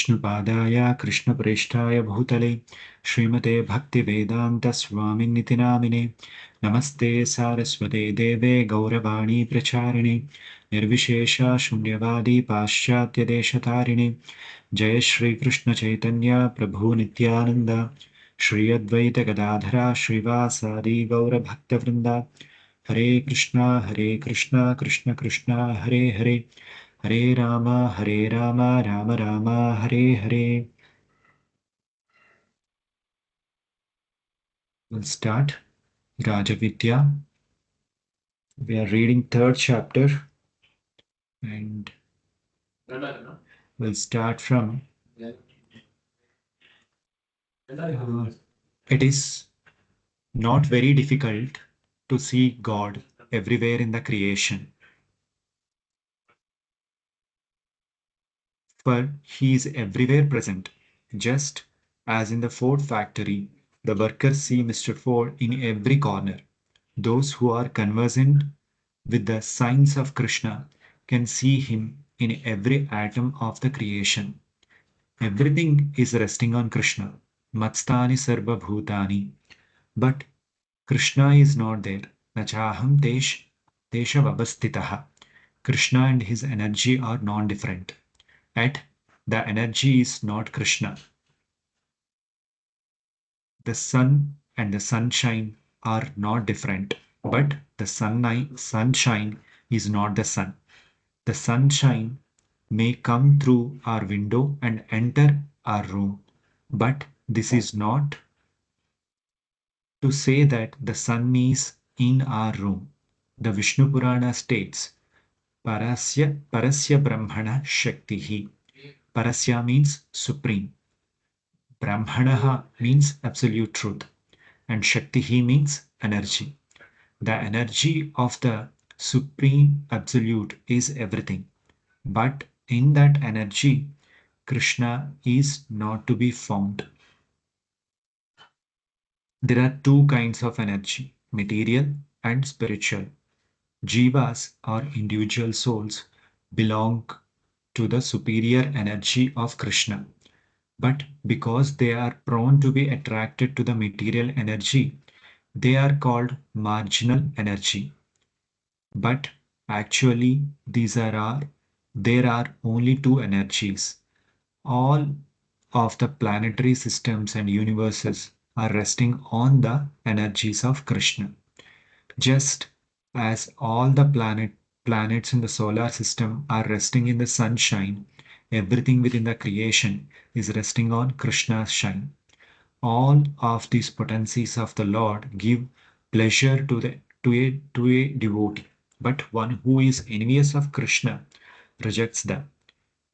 Vishnupadaya Krishnapreshthaya Bhutale Srimate Bhaktivedanta Swaminithi Namine Namaste Saraswate Deve Gauravani Pracharine Nirvishesha Shunyavadi Paschatya Deshatarine Jai Shri Krishna Chaitanya Prabhu Nityananda Shri Advaita Gadadhara Srivasadi Gaura Bhakta Vrinda Hare Krishna Krishna Krishna Hare Hare Hare Rama, Rama Rama, Hare Hare. We'll start Rajavidya. We are reading third chapter and we'll start from it is not very difficult to see God everywhere in the creation, for He is everywhere present. Just as in the Ford factory, the workers see Mr. Ford in every corner. Those who are conversant with the signs of Krishna can see him in every atom of the creation. Everything is resting on Krishna. Matstani sarva bhutani. But Krishna is not there. Nachaham deshavavastitaha. Krishna and his energy are non-different. Yet the energy is not Krishna. The sun and the sunshine are not different, but the sunshine is not the sun. The sunshine may come through our window and enter our room, but this is not to say that the sun is in our room. The Vishnu Purana states, Parasya Brahmana Shaktihi. Parasya means supreme. Brahmanaha means absolute truth. And Shaktihi means energy. The energy of the supreme absolute is everything. But in that energy, Krishna is not to be found. There are two kinds of energy, material and spiritual. Jivas or individual souls belong to the superior energy of Krishna. But because they are prone to be attracted to the material energy, they are called marginal energy. But actually, there are only two energies. All of the planetary systems and universes are resting on the energies of Krishna. Just as all the planets in the solar system are resting in the sunshine, everything within the creation is resting on Krishna's shine. All of these potencies of the Lord give pleasure to a devotee, but one who is envious of Krishna rejects them.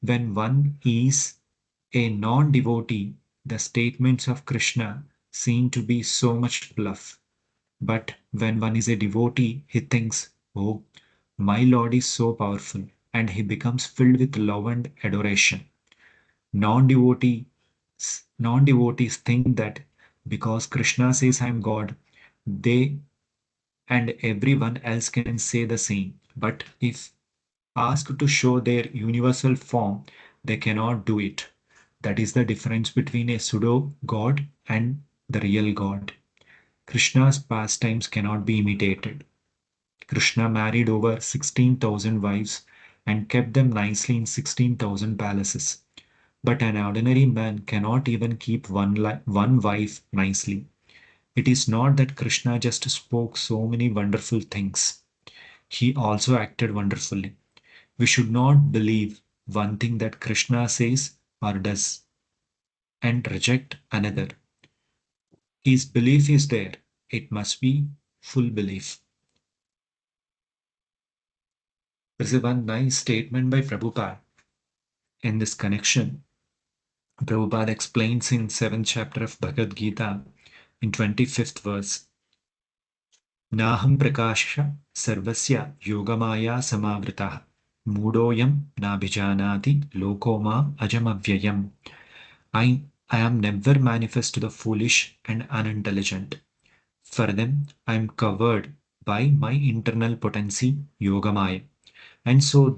When one is a non-devotee, the statements of Krishna seem to be so much bluff. But when one is a devotee, he thinks, oh, my Lord is so powerful, and he becomes filled with love and adoration. Non-devotees, non-devotees think that because Krishna says I am God, they and everyone else can say the same. But if asked to show their universal form, they cannot do it. That is the difference between a pseudo god and the real god. Krishna's pastimes cannot be imitated. Krishna married over 16,000 wives and kept them nicely in 16,000 palaces. But an ordinary man cannot even keep one wife nicely. It is not that Krishna just spoke so many wonderful things. He also acted wonderfully. We should not believe one thing that Krishna says or does and reject another. His belief is there. It must be full belief. There is one nice statement by Prabhupada in this connection. Prabhupada explains in 7th chapter of Bhagavad Gita in 25th verse. Naham prakasha sarvasya yogamaya samavritah mudoyam nabhijanati lokoma ajamavyayam. I am never manifest to the foolish and unintelligent. For them, I am covered by my internal potency, Yogamaya, and so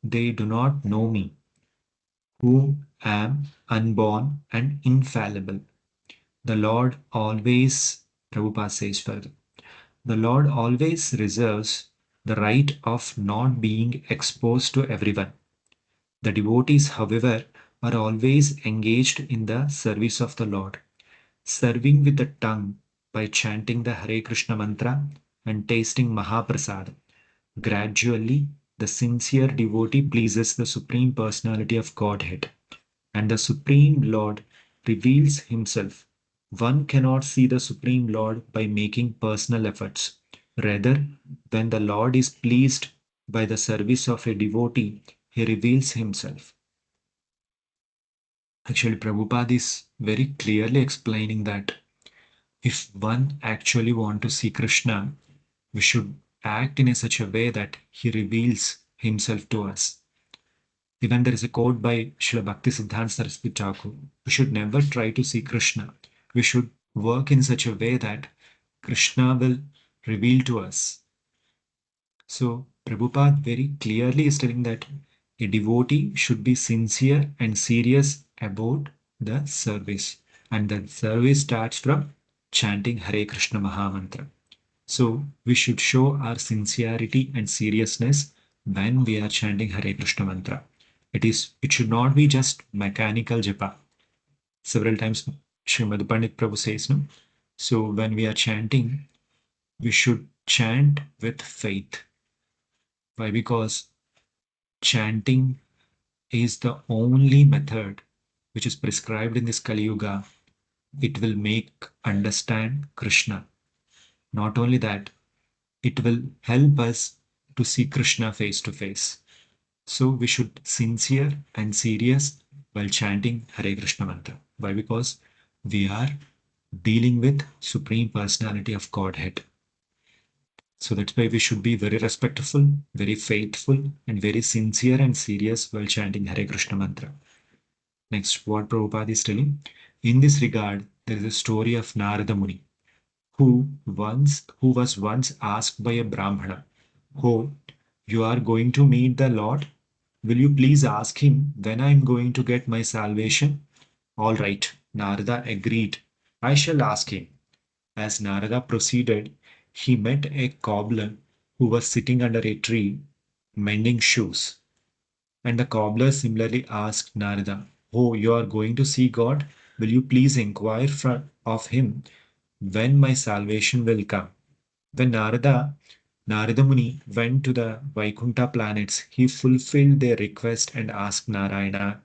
they do not know me. who am unborn and infallible. The Lord always, Prabhupada says further, the Lord always reserves the right of not being exposed to everyone. The devotees, however, are always engaged in the service of the Lord, serving with the tongue by chanting the Hare Krishna mantra and tasting Mahaprasad. Gradually, the sincere devotee pleases the Supreme Personality of Godhead, and the Supreme Lord reveals Himself. One cannot see the Supreme Lord by making personal efforts. Rather, when the Lord is pleased by the service of a devotee, He reveals Himself. Actually, Prabhupada is very clearly explaining that if one actually want to see Krishna, we should act in a such a way that he reveals himself to us. Even there is a quote by Srila Bhakti Siddhanta Saraswati Thakur. We should never try to see Krishna. We should work in such a way that Krishna will reveal to us. So Prabhupada very clearly is telling that a devotee should be sincere and serious about the service. And the service starts from chanting Hare Krishna Mahamantra. So we should show our sincerity and seriousness when we are chanting Hare Krishna mantra. It should not be just mechanical japa. Several times Srimad Pandit Prabhu says no. So when we are chanting, we should chant with faith. Why? Because chanting is the only method which is prescribed in this Kali Yuga. It will make understand Krishna. Not only that, it will help us to see Krishna face to face. So we should sincere and serious while chanting Hare Krishna mantra. Why? Because we are dealing with Supreme Personality of Godhead. So that's why we should be very respectful, very faithful, and very sincere and serious while chanting Hare Krishna mantra. Next, what Prabhupada is telling. In this regard, there is a story of Narada Muni, who was once asked by a Brahmana, "Oh, you are going to meet the Lord? Will you please ask him when I am going to get my salvation?" All right, Narada agreed. I shall ask him. As Narada proceeded, he met a cobbler who was sitting under a tree mending shoes. And the cobbler similarly asked Narada, "Oh, you are going to see God? Will you please inquire of him when my salvation will come?" When Narada Muni went to the Vaikuntha planets, he fulfilled their request and asked Narayana,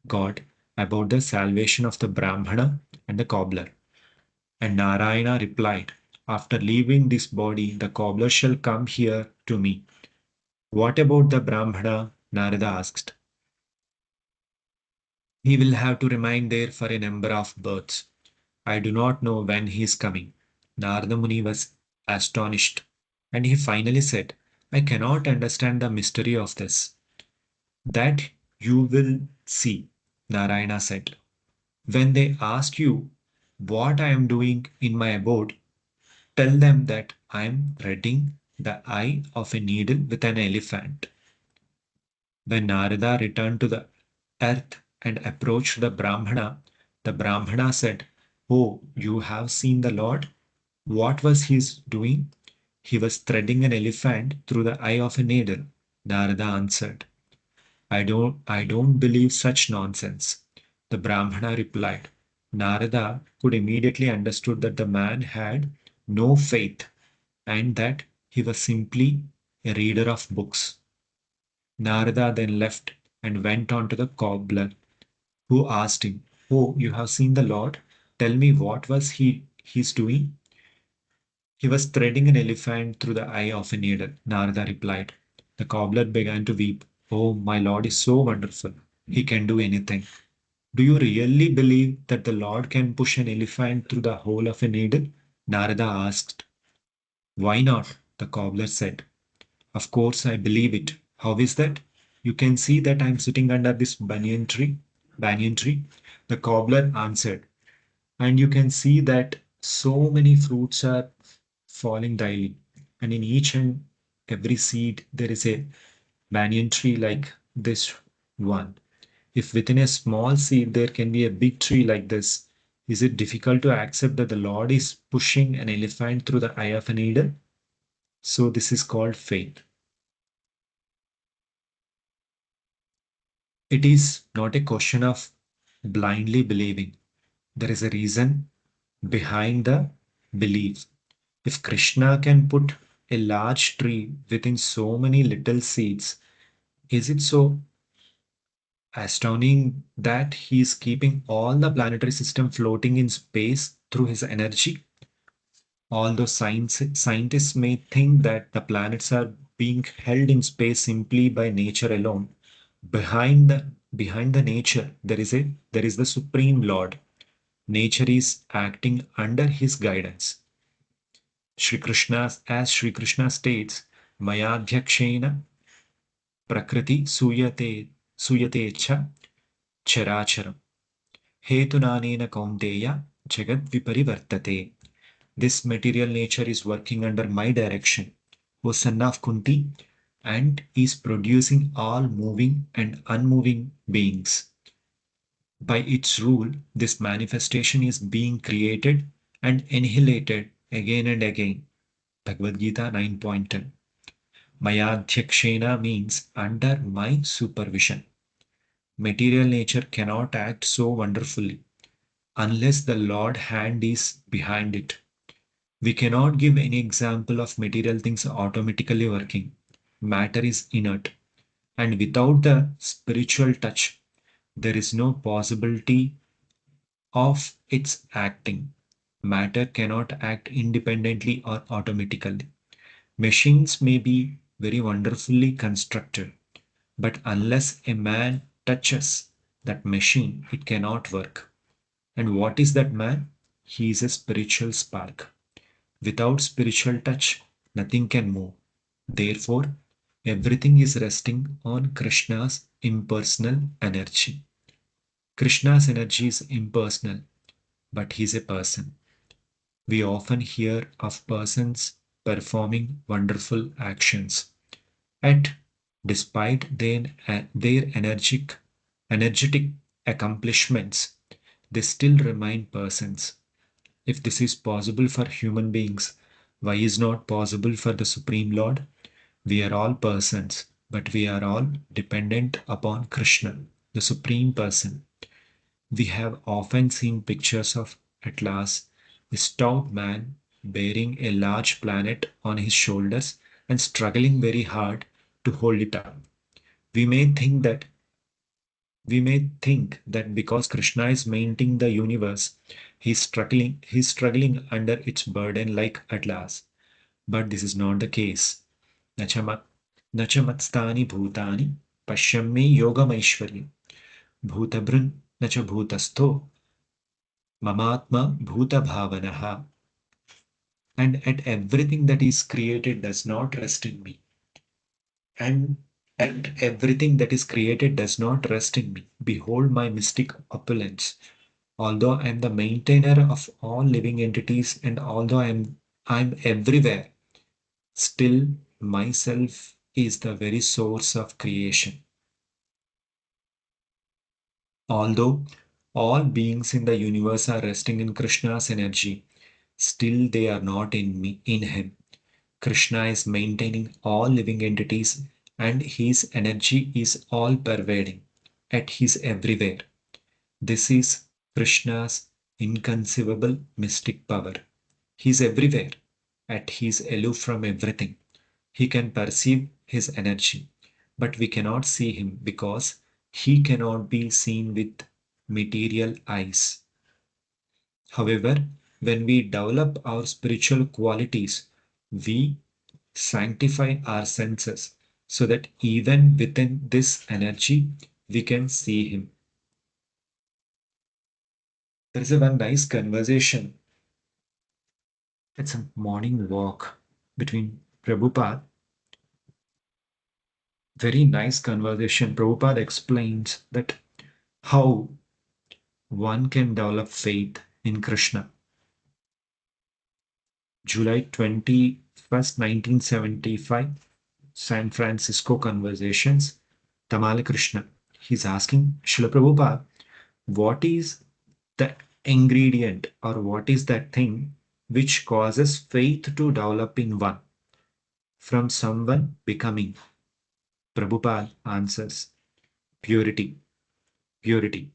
God, about the salvation of the Brahmana and the cobbler. And Narayana replied, "After leaving this body, the cobbler shall come here to me." "What about the Brahmana?" Narada asked. "He will have to remain there for a number of births. I do not know when he is coming." Narada Muni was astonished, and he finally said, "I cannot understand the mystery of this." "That you will see," Narayana said. "When they ask you what I am doing in my abode, tell them that I am threading the eye of a needle with an elephant." When Narada returned to the earth and approached the Brahmana said, "Oh, you have seen the Lord? What was he doing?" "He was threading an elephant through the eye of a needle," Narada answered. I don't believe such nonsense," the Brahmana replied. Narada could immediately understood that the man had no faith and that he was simply a reader of books. Narada then left and went on to the cobbler, who asked him, "Oh, you have seen the Lord? Tell me what was he's doing?" "He was threading an elephant through the eye of a needle," Narada replied. The cobbler began to weep. "Oh, my Lord is so wonderful. He can do anything." "Do you really believe that the Lord can push an elephant through the hole of a needle?" Narada asked. "Why not?" the cobbler said. "Of course I believe it. How is that?" "You can see that I am sitting under this banyan tree." Banyan tree, the cobbler answered. "And you can see that so many fruits are falling daily. And in each and every seed, there is a banyan tree like this one. If within a small seed there can be a big tree like this, is it difficult to accept that the Lord is pushing an elephant through the eye of a needle? So, this is called faith. It is not a question of blindly believing. There is a reason behind the belief. If Krishna can put a large tree within so many little seeds, is it so astounding that he is keeping all the planetary system floating in space through his energy? Although scientists may think that the planets are being held in space simply by nature alone, behind the nature there is the Supreme Lord. Nature is acting under his guidance. Sri Krishna states, Mayadhyakshena prakriti suyate cha characharam. Hetunanena kaunteya jagad viparivartate. This material nature is working under my direction, O son of Kunti, and is producing all moving and unmoving beings. By its rule, this manifestation is being created and annihilated again and again. Bhagavad Gita 9.10. Mayadhyakshena means under my supervision. Material nature cannot act so wonderfully unless the Lord hand is behind it. We cannot give any example of material things automatically working. Matter is inert, and without the spiritual touch, there is no possibility of its acting. Matter cannot act independently or automatically. Machines may be very wonderfully constructed, but unless a man touches that machine, it cannot work. And what is that man? He is a spiritual spark. Without spiritual touch, nothing can move. Therefore, everything is resting on Krishna's impersonal energy. Krishna's energy is impersonal, but he is a person. We often hear of persons performing wonderful actions. Yet, despite their energetic accomplishments, they still remain persons. If this is possible for human beings, why is not possible for the Supreme Lord? We are all persons, but we are all dependent upon Krishna, the Supreme Person. We have often seen pictures of Atlas, a stout man bearing a large planet on his shoulders and struggling very hard to hold it up. We may think that we may think that because Krishna is maintaining the universe, he's struggling under its burden like Atlas. But this is not the case. Nachamat Nachamatstani bhutani pashyami yogamaishwarya bhutabhrun nacha bhutastho mamatma bhuta bhavanaha. And at everything that is created does not rest in me. And everything that is created does not rest in me. Behold my mystic opulence. Although I am the maintainer of all living entities and although I'm everywhere, still myself is the very source of creation. Although all beings in the universe are resting in Krishna's energy, still they are not in him. Krishna is maintaining all living entities and his energy is all pervading. Yet he is everywhere. This is Krishna's inconceivable mystic power. He is everywhere, yet he is aloof from everything. He can perceive his energy, but we cannot see him because he cannot be seen with material eyes. However, when we develop our spiritual qualities, we sanctify our senses so that even within this energy, we can see him. There is a one nice conversation. It's a morning walk between Prabhupada. Very nice conversation. Prabhupada explains that how one can develop faith in Krishna. July 21st, 1975, San Francisco Conversations, Tamal Krishna. he's asking Srila Prabhupada, what is the ingredient or what is that thing which causes faith to develop in one from someone becoming? Prabhupada answers, purity. Purity.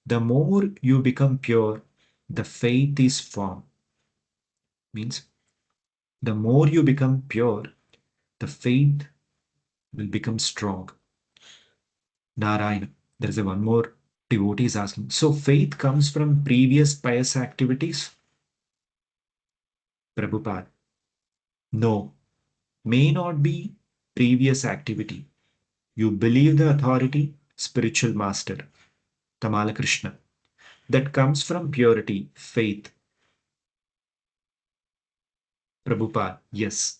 The more you become pure, the faith is formed. Means the more you become pure, the faith will become strong. Narayana. There is a one more devotee is asking. So faith comes from previous pious activities? Prabhupada. No, may not be previous activity. You believe the authority, spiritual master, Tamala Krishna. That comes from purity, faith. Prabhupada. Yes.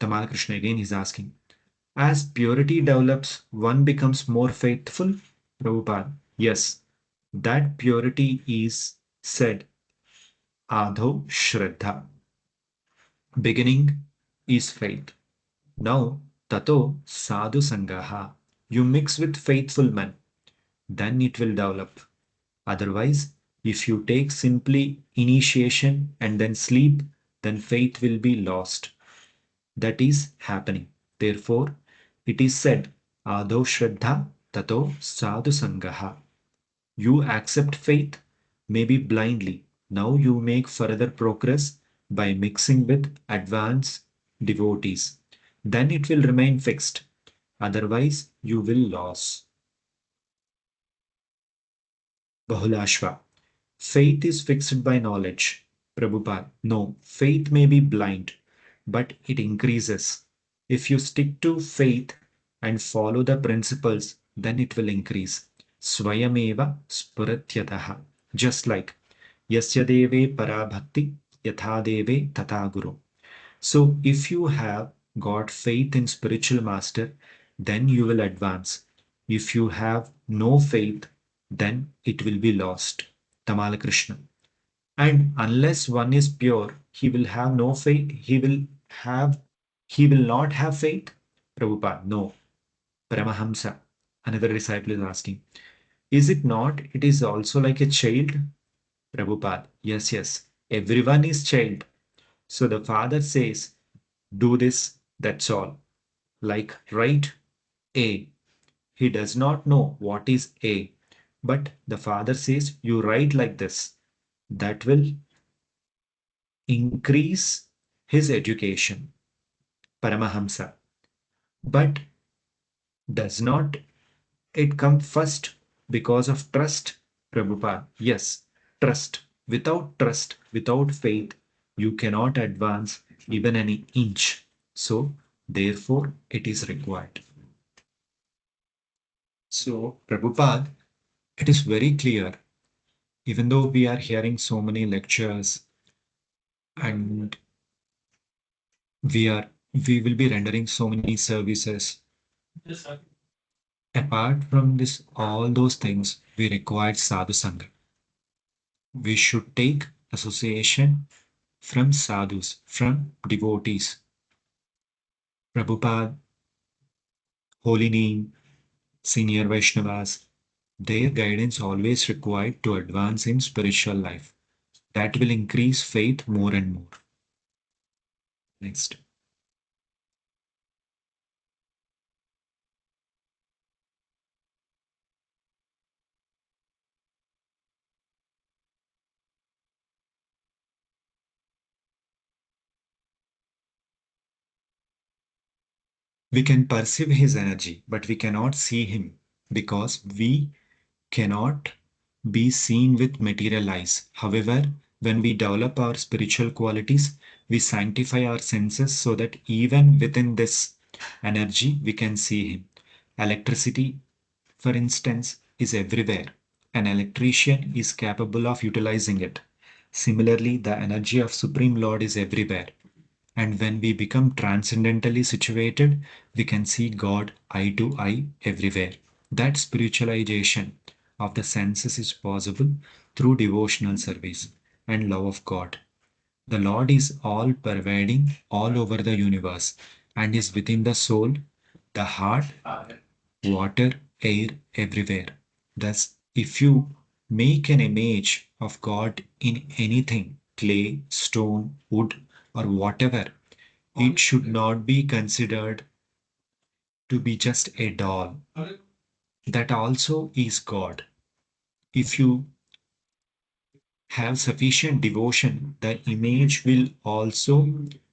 Tamala Krishna again is asking. As purity develops, one becomes more faithful? Prabhupada. Yes. That purity is said Adho Shraddha. Beginning is faith. Now, Tato Sadhu Sangaha. You mix with faithful men, then it will develop. Otherwise, if you take simply initiation and then sleep, then faith will be lost. That is happening. Therefore, it is said, Adho Shraddha Tato Sadhu Sangaha. You accept faith, maybe blindly. Now you make further progress by mixing with advanced devotees. Then it will remain fixed. Otherwise, you will lose. Bahulashva. Faith is fixed by knowledge. Prabhupada. No, faith may be blind, but it increases. If you stick to faith and follow the principles, then it will increase. Swayameva spuratyataha. Just like Yasya deve parabhakti yatha deve tata guru. So if you have got faith in spiritual master, then you will advance. If you have no faith, then it will be lost. Tamala Krishna. And unless one is pure, he will have no faith. He will not have faith. Prabhupada, no. Paramahamsa, another disciple is asking, is it not? It is also like a child. Prabhupada, yes, yes. Everyone is child. So the father says, do this, that's all. Like write A. He does not know what is A. But the father says, you write like this. That will increase his education. Paramahamsa. But does not it come first because of trust? Prabhupada. Yes, trust. Without trust, without faith, you cannot advance even an inch. So, therefore, it is required. So, Prabhupada, it is very clear, even though we are hearing so many lectures and we will be rendering so many services. Apart from this, all those things, we require sadhu sangha. We should take association from sadhus, from devotees. Prabhupada, Holy Name, senior Vaishnavas, their guidance always required to advance in spiritual life. That will increase faith more and more. Next. We can perceive his energy, but we cannot see him because we cannot be seen with material eyes. However, when we develop our spiritual qualities, we sanctify our senses so that even within this energy, we can see him. Electricity, for instance, is everywhere. An electrician is capable of utilizing it. Similarly, the energy of Supreme Lord is everywhere. And when we become transcendentally situated, we can see God eye to eye everywhere. That spiritualization of the senses is possible through devotional service and love of God. The Lord is all pervading all over the universe and is within the soul, the heart, water, air, everywhere. Thus, if you make an image of God in anything, clay, stone, wood, or whatever, it should not be considered to be just a doll. That also is God. If you have sufficient devotion, the image will also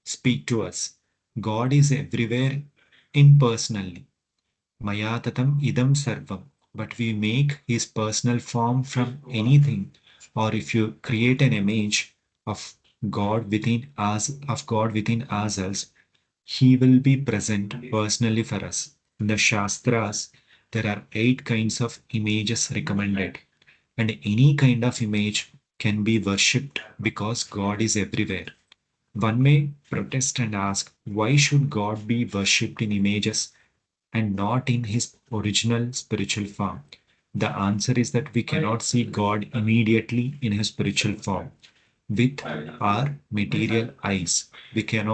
speak to us. God is everywhere impersonally. Mayatatam idam sarvam. But we make his personal form from anything, or if you create an image of God within us, of God within ourselves, he will be present personally for us. In the Shastras, there are 8 kinds of images recommended, and any kind of image can be worshipped because God is everywhere. One may protest and ask, why should God be worshipped in images and not in his original spiritual form? The answer is that we cannot see God immediately in his spiritual form with our material eyes. We can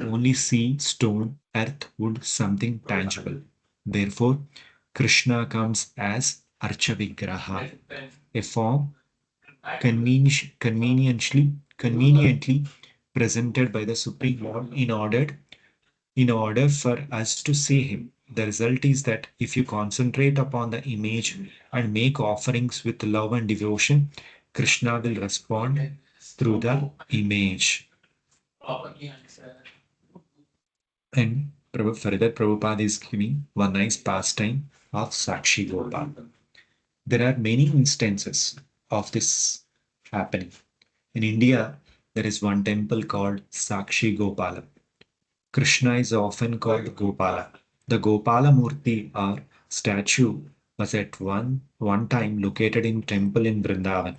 only see stone, earth, wood, something tangible. Therefore, Krishna comes as Archavigraha, a form conveniently presented by the Supreme Lord in order for us to see him. The result is that if you concentrate upon the image and make offerings with love and devotion, Krishna will respond through the image. And further, Prabhupada is giving one nice pastime of Sakshi Gopal. There are many instances of this happening. In India, there is one temple called Sakshi Gopala. Krishna is often called Gopala. The Gopala Murti or statue was at one time located in temple in Vrindavan.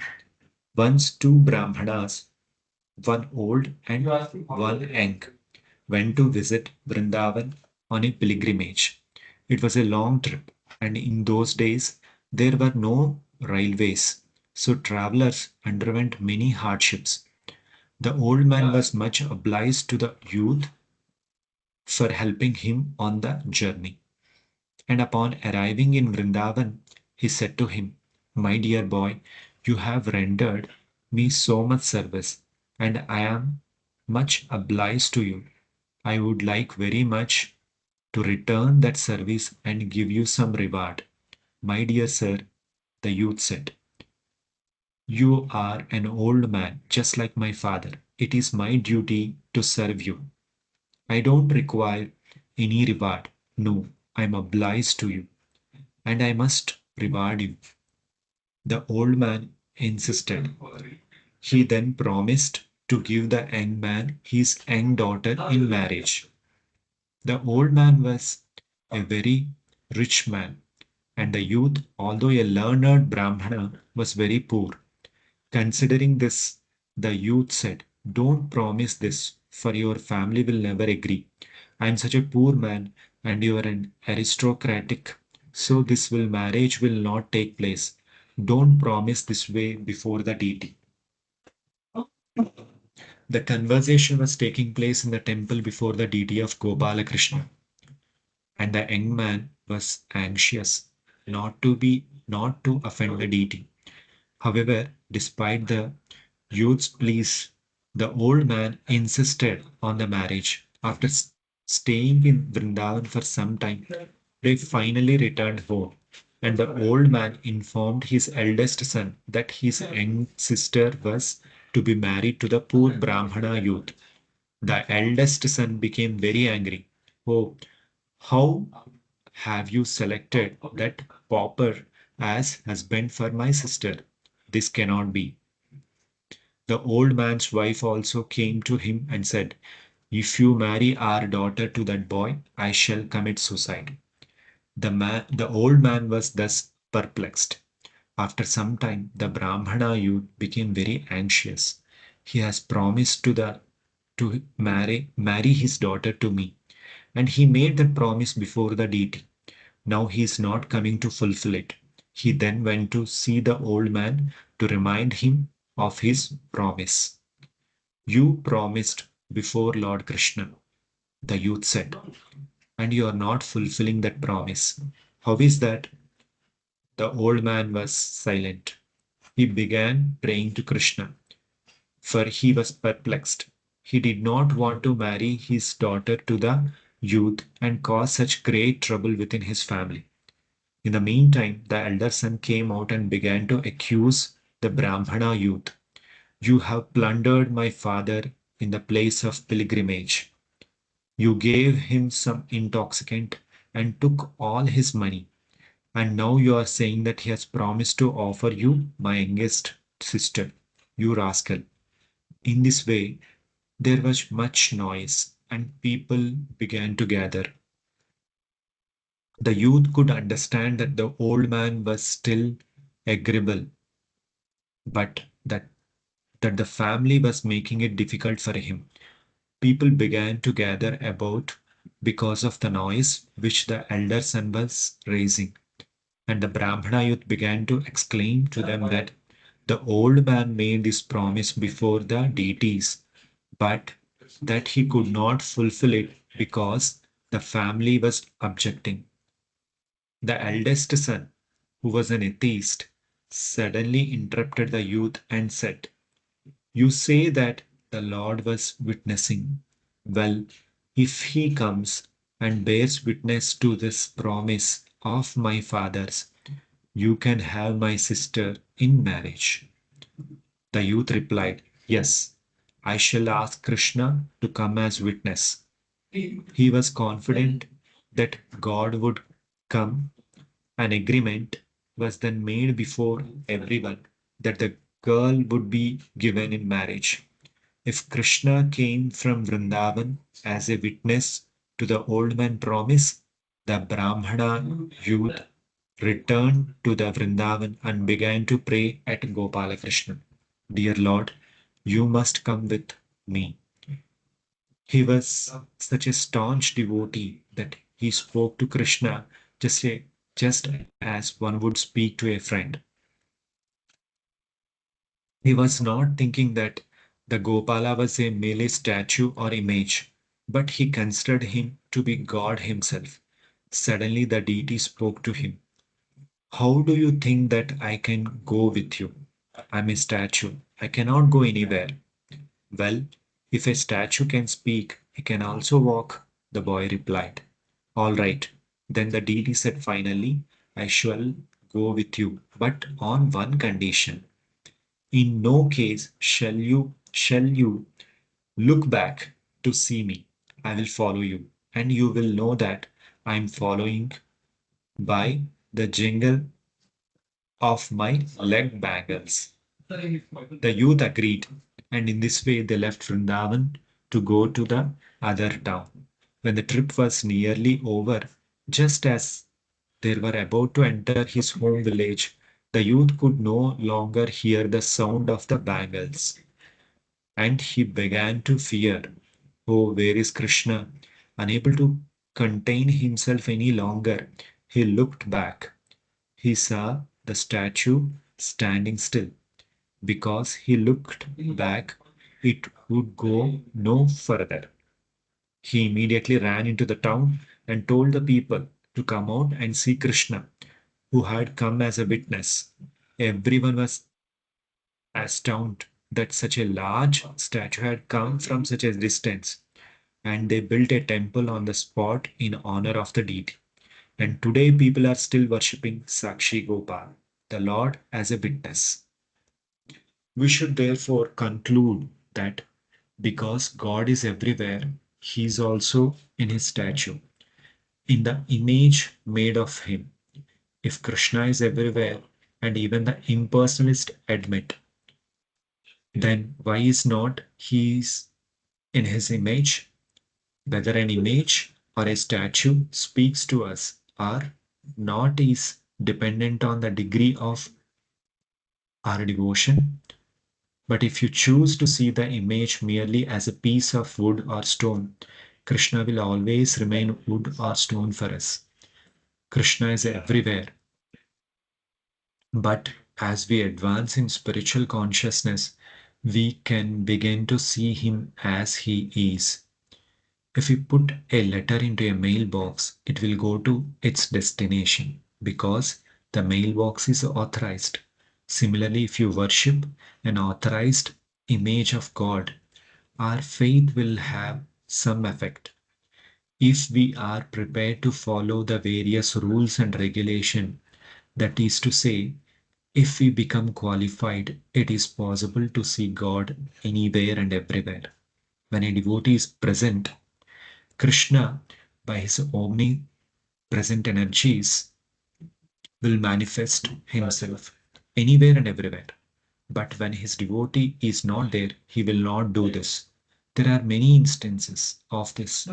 Once two Brahmanas, one old and one young, went to visit Vrindavan on a pilgrimage. It was a long trip, and in those days there were no railways, so travelers underwent many hardships. The old man was much obliged to the youth for helping him on the journey. And upon arriving in Vrindavan, he said to him, my dear boy, you have rendered me so much service, and I am much obliged to you. I would like very much to return that service and give you some reward. My dear sir, the youth said, you are an old man, just like my father. It is my duty to serve you. I don't require any reward. No, I am obliged to you, and I must reward you. The old man insisted. He then promised to give the young man his young daughter in marriage. The old man was a very rich man, and the youth, although a learned Brahmana, was very poor. Considering this, the youth said, don't promise this, for your family will never agree. I am such a poor man, and you are an aristocratic, so this will marriage will not take place. Don't promise this way before the deity. The conversation was taking place in the temple before the deity of Gopala Krishna, and the young man was anxious not to offend the deity. However, despite the youth's pleas, the old man insisted on the marriage. After staying in Vrindavan for some time, they finally returned home, and the old man informed his eldest son that his young sister was to be married to the poor Brahmana youth. The eldest son became very angry. Oh, how have you selected that pauper as husband for my sister? This cannot be. The old man's wife also came to him and said, if you marry our daughter to that boy, I shall commit suicide. The old man was thus perplexed. After some time, the Brahmana youth became very anxious. He has promised to marry his daughter to me, and he made that promise before the deity. Now he is not coming to fulfill it. He then went to see the old man to remind him of his promise. You promised before Lord Krishna, the youth said. and you are not fulfilling that promise. How is that? The old man was silent. He began praying to Krishna, for he was perplexed. He did not want to marry his daughter to the youth and cause such great trouble within his family. In the meantime, the elder son came out and began to accuse the Brahmana youth. You have plundered my father in the place of pilgrimage. You gave him some intoxicant and took all his money. And now you are saying that he has promised to offer you my youngest sister. You rascal. In this way, there was much noise, and people began to gather. The youth could understand that the old man was still agreeable, but that the family was making it difficult for him. People began to gather about because of the noise which the elder son was raising. And the Brahmana youth began to exclaim to them that the old man made this promise before the deities, but that he could not fulfill it because the family was objecting. The eldest son, who was an atheist, suddenly interrupted the youth and said, you say that the Lord was witnessing. Well, if he comes and bears witness to this promise of my father's, you can have my sister in marriage. The youth replied, yes, I shall ask Krishna to come as witness. He was confident that God would come. An agreement was then made before everyone that the girl would be given in marriage. If Krishna came from Vrindavan as a witness to the old man promise, the Brahmana youth returned to the Vrindavan and began to pray at Gopala Krishna. Dear Lord, you must come with me. He was such a staunch devotee that he spoke to Krishna just, just as one would speak to a friend. He was not thinking that the Gopala was a merely statue or image, but he considered him to be God himself. Suddenly the deity spoke to him. How do you think that I can go with you? I'm a statue. I cannot go anywhere. Well, if a statue can speak, he can also walk, the boy replied. All right. Then the deity said finally, I shall go with you, but on one condition. In no case shall you look back to see me. I will follow you, and you will know that I am following by the jingle of my leg bangles. The youth agreed, and in this way they left Vrindavan to go to the other town. When the trip was nearly over, just as they were about to enter his home village, the youth could no longer hear the sound of the bangles, and he began to fear. Oh, where is Krishna? Unable to contain himself any longer, he looked back. He saw the statue standing still. Because he looked back, it would go no further. He immediately ran into the town and told the people to come out and see Krishna, who had come as a witness. Everyone was astounded that such a large statue had come from such a distance, and they built a temple on the spot in honor of the deity. And today, people are still worshipping Sakshi Gopal, the Lord, as a witness. We should therefore conclude that because God is everywhere, He is also in His statue, in the image made of Him. If Krishna is everywhere, and even the impersonalists admit, then why is not He in His image? Whether an image or a statue speaks to us or not is dependent on the degree of our devotion. But if you choose to see the image merely as a piece of wood or stone, Krishna will always remain wood or stone for us. Krishna is everywhere. But as we advance in spiritual consciousness, we can begin to see him as he is. If you put a letter into a mailbox, it will go to its destination because the mailbox is authorized. Similarly, if you worship an authorized image of God, our faith will have some effect. If we are prepared to follow the various rules and regulation, that is to say, if we become qualified, it is possible to see God anywhere and everywhere. When a devotee is present, Krishna, by his omnipresent energies, will manifest himself anywhere and everywhere. But when his devotee is not there, he will not do this. There are many instances of this.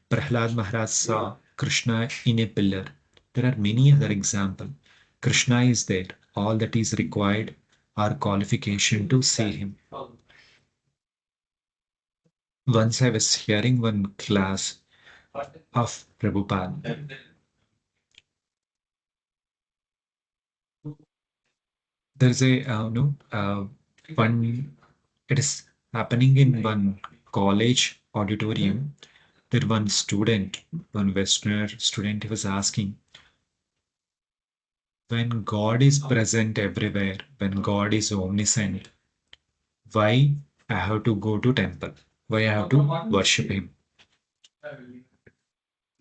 Prahlad Maharaj saw Krishna in a pillar. There are many other examples. Krishna is there. All that is required are qualification to see him. Once I was hearing one class of Prabhupada. There's a no one. It is happening in one college auditorium. There one student, one Westerner student, he was asking, when God is present everywhere, when God is omniscient, why I have to go to temple? Why I have to worship Him?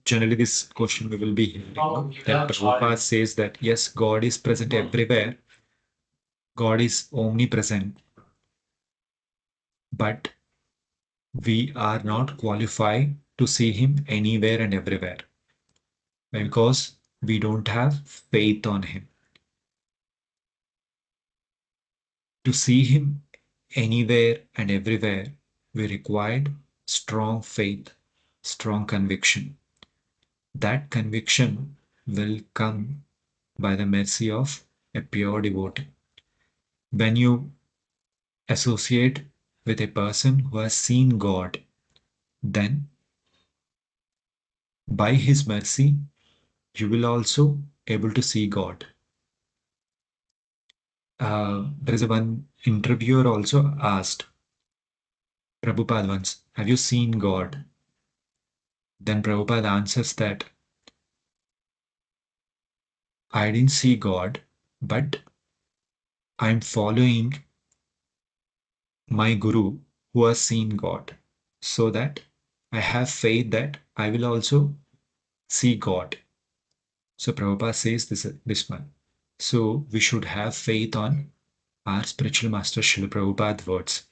Generally, this question we will be hearing. No? That Prabhupada says that yes, God is present everywhere. God is omnipresent, but we are not qualified to see Him anywhere and everywhere because we don't have faith on Him. To see Him anywhere and everywhere, we required strong faith, strong conviction. That conviction will come by the mercy of a pure devotee. When you associate with a person who has seen God, then by his mercy, you will also able to see God. There is a one interviewer also asked Prabhupada once, have you seen God? Then Prabhupada answers that I didn't see God, but I'm following my guru who has seen God, so that I have faith that I will also see God. So Prabhupada says this one. So we should have faith on our spiritual master Srila Prabhupada's words.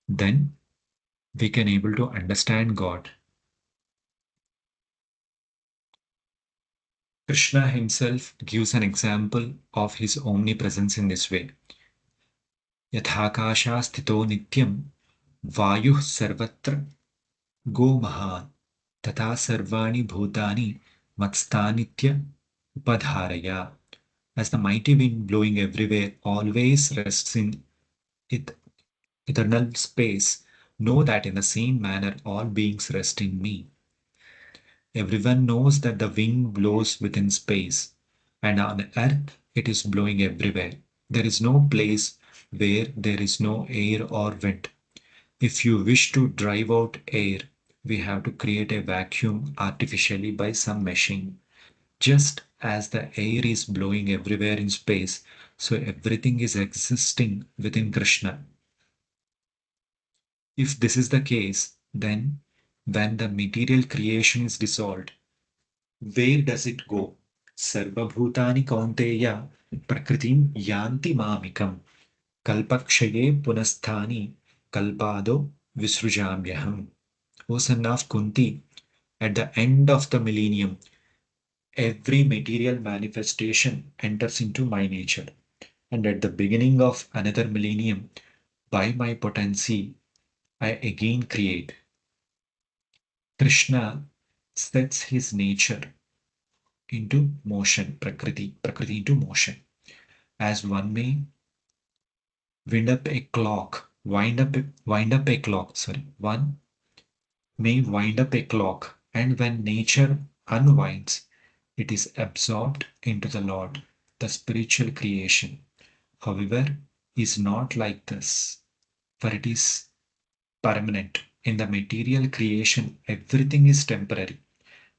Then we can able to understand God. Krishna himself gives an example of his omnipresence in this way. Yathakasha sthito nityam vayuh sarvatra go mahan tata sarvani bhutani matstanitya upadharaya. As the mighty wind blowing everywhere always rests in it, eternal space, know that in the same manner all beings rest in me. Everyone knows that the wind blows within space, and on earth it is blowing everywhere. There is no place where there is no air or wind. If you wish to drive out air, we have to create a vacuum artificially by some machine. Just as the air is blowing everywhere in space, so everything is existing within Krishna. If this is the case, then when the material creation is dissolved, where does it go? Sarvabhutani kaunteya prakritim yanti mamikam kalpakshaye punasthani kalpado visrujamyaham. O son of Kunti, at the end of the millennium, every material manifestation enters into my nature. And at the beginning of another millennium, by my potency, I again create. Krishna sets his nature into motion, Prakriti into motion. As one may wind up a clock, sorry, one may wind up a clock, and when nature unwinds, it is absorbed into the Lord. The spiritual creation, however, is not like this, for it is permanent, In the material creation, everything is temporary.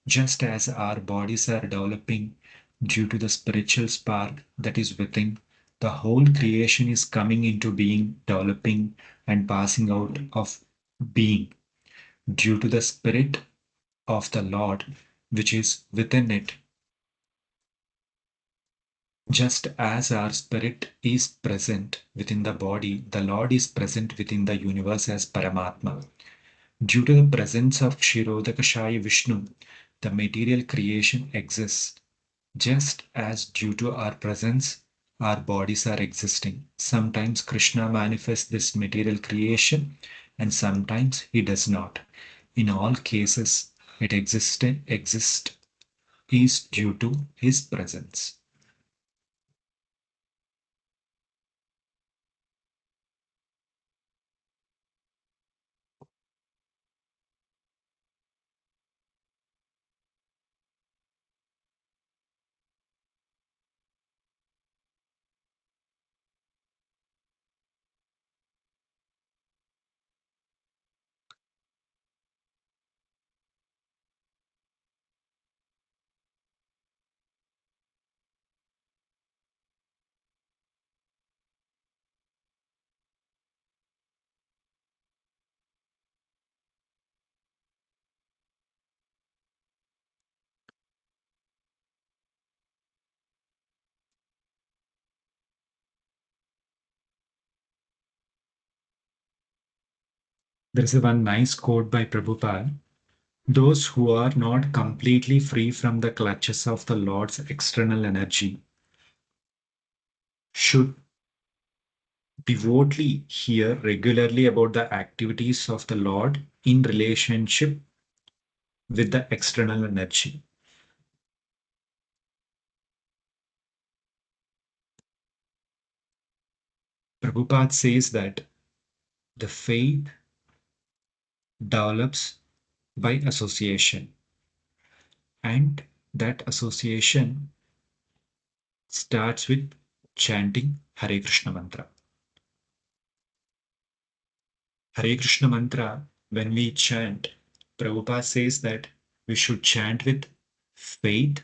Just as our bodies are developing due to the spiritual spark that is within, the whole creation is coming into being, developing, and passing out of being due to the spirit of the Lord which is within it. Just as our spirit is present within the body, the Lord is present within the universe as Paramatma. Due to the presence of Kshirodakashaya Vishnu, the material creation exists. Just as due to our presence, our bodies are existing. Sometimes Krishna manifests this material creation and sometimes he does not. In all cases, it exist is due to his presence. There is one nice quote by Prabhupada. Those who are not completely free from the clutches of the Lord's external energy should devotedly hear regularly about the activities of the Lord in relationship with the external energy. Prabhupada says that the faith develops by association, and that association starts with chanting Hare Krishna mantra. Hare Krishna mantra, when we chant, Prabhupada says that we should chant with faith,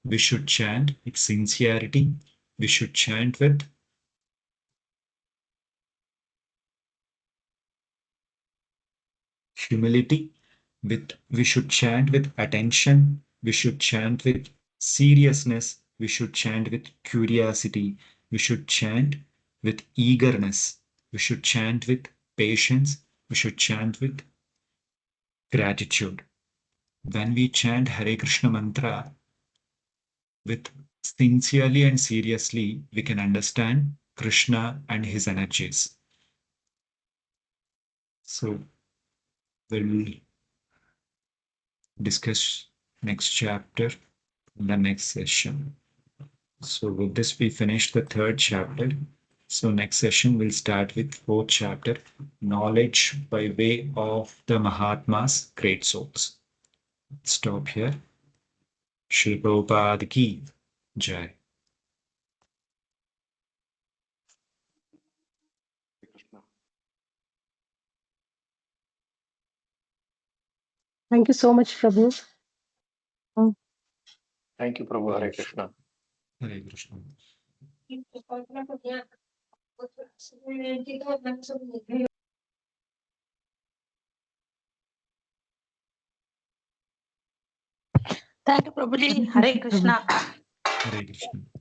we should chant with sincerity, we should chant with humility, with we should chant with attention, we should chant with seriousness, we should chant with curiosity, we should chant with eagerness, we should chant with patience, we should chant with gratitude. When we chant Hare Krishna mantra with sincerely and seriously, we can understand Krishna and his energies. So we'll discuss next chapter in the next session. So with this, we finish the third chapter. So next session, we'll start with fourth chapter, knowledge by way of the Mahatmas, great souls. Stop here. Shri Prabhupada ki jai. Thank you so much, Prabhu. Mm. Thank you, Prabhu. Hare Krishna. Hare Krishna. Thank you, Prabhuji. Hare Krishna. Hare Krishna.